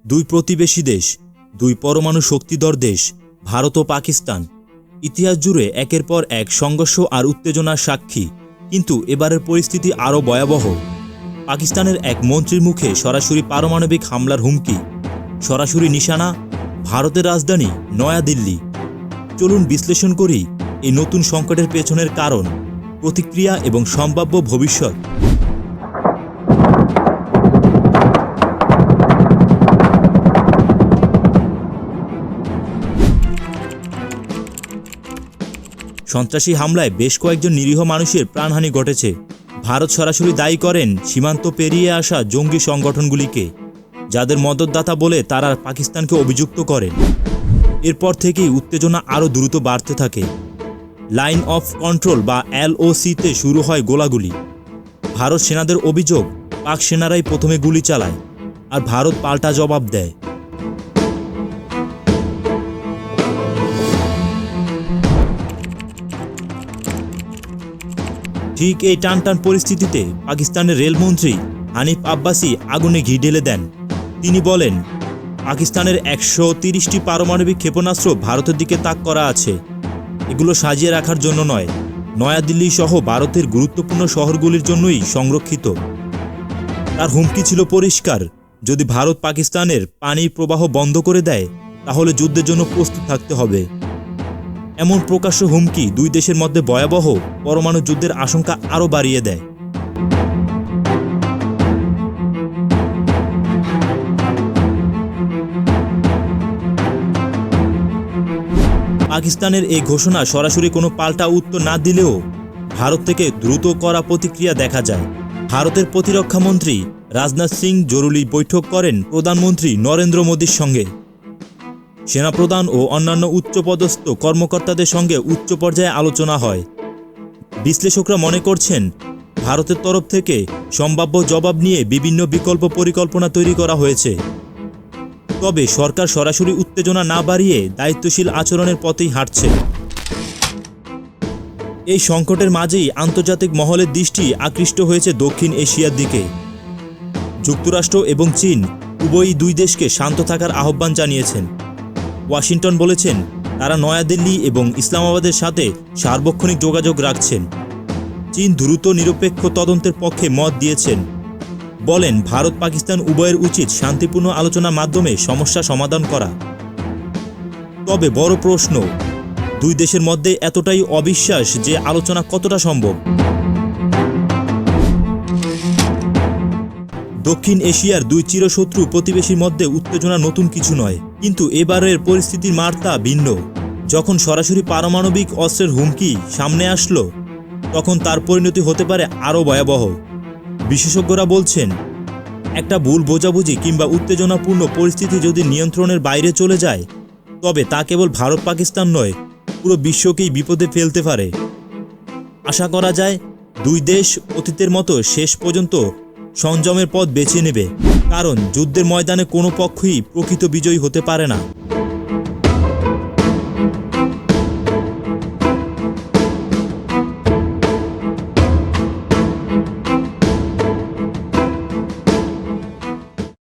দুই প্রতিবেশী দেশ, দুই পরমাণু শক্তিধর দেশ, ভারত ও পাকিস্তান ইতিহাস জুড়ে একের পর এক সংঘর্ষ আর উত্তেজনার সাক্ষী। কিন্তু এবারের পরিস্থিতি আরও ভয়াবহ। পাকিস্তানের এক মন্ত্রীর মুখে সরাসরি পারমাণবিক হামলার হুমকি, সরাসরি নিশানা ভারতের রাজধানী নয়াদিল্লি। চলুন বিশ্লেষণ করি এই নতুন সংকটের পেছনের কারণ, প্রতিক্রিয়া এবং সম্ভাব্য ভবিষ্যৎ। সন্ত্রাসী হামলায় বেশ কয়েকজন নিরীহ মানুষের প্রাণহানি ঘটেছে। ভারত সরাসরি দায়ী করেন সীমান্ত পেরিয়ে আসা জঙ্গি সংগঠনগুলিকে, যাদের মদতদাতা বলে তারা পাকিস্তানকে অভিযুক্ত করেন। এরপর থেকেই উত্তেজনা আরও দ্রুত বাড়তে থাকে। লাইন অফ কন্ট্রোল বা LOC-তে শুরু হয় গোলাগুলি। ভারত সেনাদের অভিযোগ, পাক সেনারাই প্রথমে গুলি চালায় আর ভারত পাল্টা জবাব দেয়। ঠিক এই টানটান পরিস্থিতিতে পাকিস্তানের রেলমন্ত্রী হানিফ আব্বাসি আগুনে ঘি ঢেলে দেন। তিনি বলেন, পাকিস্তানের 130টি পারমাণবিক ক্ষেপণাস্ত্র ভারতের দিকে তাক করা আছে। এগুলো সাজিয়ে রাখার জন্য নয়, নয়াদিল্লি সহ ভারতের গুরুত্বপূর্ণ শহরগুলির জন্যই সংরক্ষিত। তার হুমকি ছিল পরিষ্কার, যদি ভারত পাকিস্তানের পানির প্রবাহ বন্ধ করে দেয় তাহলে যুদ্ধের জন্য প্রস্তুত থাকতে হবে। এমন প্রকাশ্য হুমকি দুই দেশের মধ্যে ভয়াবহ পরমাণু যুদ্ধের আশঙ্কা আরও বাড়িয়ে দেয়। পাকিস্তানের এই ঘোষণা সরাসরি কোনো পাল্টা উত্তর না দিলেও ভারত থেকে দ্রুত কড়া প্রতিক্রিয়া দেখা যায়। ভারতের প্রতিরক্ষা মন্ত্রী রাজনাথ সিং জরুরি বৈঠক করেন প্রধানমন্ত্রী নরেন্দ্র মোদীর সঙ্গে। সেনাপ্রধান ও অন্যান্য উচ্চপদস্থ কর্মকর্তাদের সঙ্গে উচ্চ পর্যায়ে আলোচনা হয়। বিশ্লেষকরা মনে করছেন, ভারতের তরফ থেকে সম্ভাব্য জবাব নিয়ে বিভিন্ন বিকল্প পরিকল্পনা তৈরি করা হয়েছে। তবে সরকার সরাসরি উত্তেজনা না বাড়িয়ে দায়িত্বশীল আচরণের পথেই হাঁটছে। এই সংকটের মাঝেই আন্তর্জাতিক মহলের দৃষ্টি আকৃষ্ট হয়েছে দক্ষিণ এশিয়ার দিকে। যুক্তরাষ্ট্র এবং চীন উভয়ই দুই দেশকে শান্ত থাকার আহ্বান জানিয়েছেন। ওয়াশিংটন বলেছেন, তারা নয়াদিল্লি এবং ইসলামাবাদের সাথে সার্বক্ষণিক যোগাযোগ রাখছেন। চীন দ্রুত নিরপেক্ষ তদন্তের পক্ষে মত দিয়েছেন। বলেন, ভারত পাকিস্তান উভয়ের উচিত শান্তিপূর্ণ আলোচনার মাধ্যমে সমস্যা সমাধান করা। তবে বড় প্রশ্ন, দুই দেশের মধ্যে এতটাই অবিশ্বাস যে আলোচনা কতটা সম্ভব। দক্ষিণ এশিয়ার দুই চিরশত্রু প্রতিবেশীর মধ্যে উত্তেজনা নতুন কিছু নয়, কিন্তু এবারের পরিস্থিতির মাত্রা ভিন্ন। যখন সরাসরি পারমাণবিক অস্ত্রের হুমকি সামনে আসলো, তখন তার পরিণতি হতে পারে আরও ভয়াবহ। বিশেষজ্ঞরা বলছেন, একটা ভুল বোঝাবুঝি কিংবা উত্তেজনাপূর্ণ পরিস্থিতি যদি নিয়ন্ত্রণের বাইরে চলে যায়, তবে তা কেবল ভারত পাকিস্তান নয়, পুরো বিশ্বকেই বিপদে ফেলতে পারে। আশা করা যায়, দুই দেশ অতীতের মতো শেষ পর্যন্ত সংযমের পথ বেছে নেবে, কারণ যুদ্ধের ময়দানে কোনো পক্ষই প্রকৃত বিজয়ী হতে পারে না।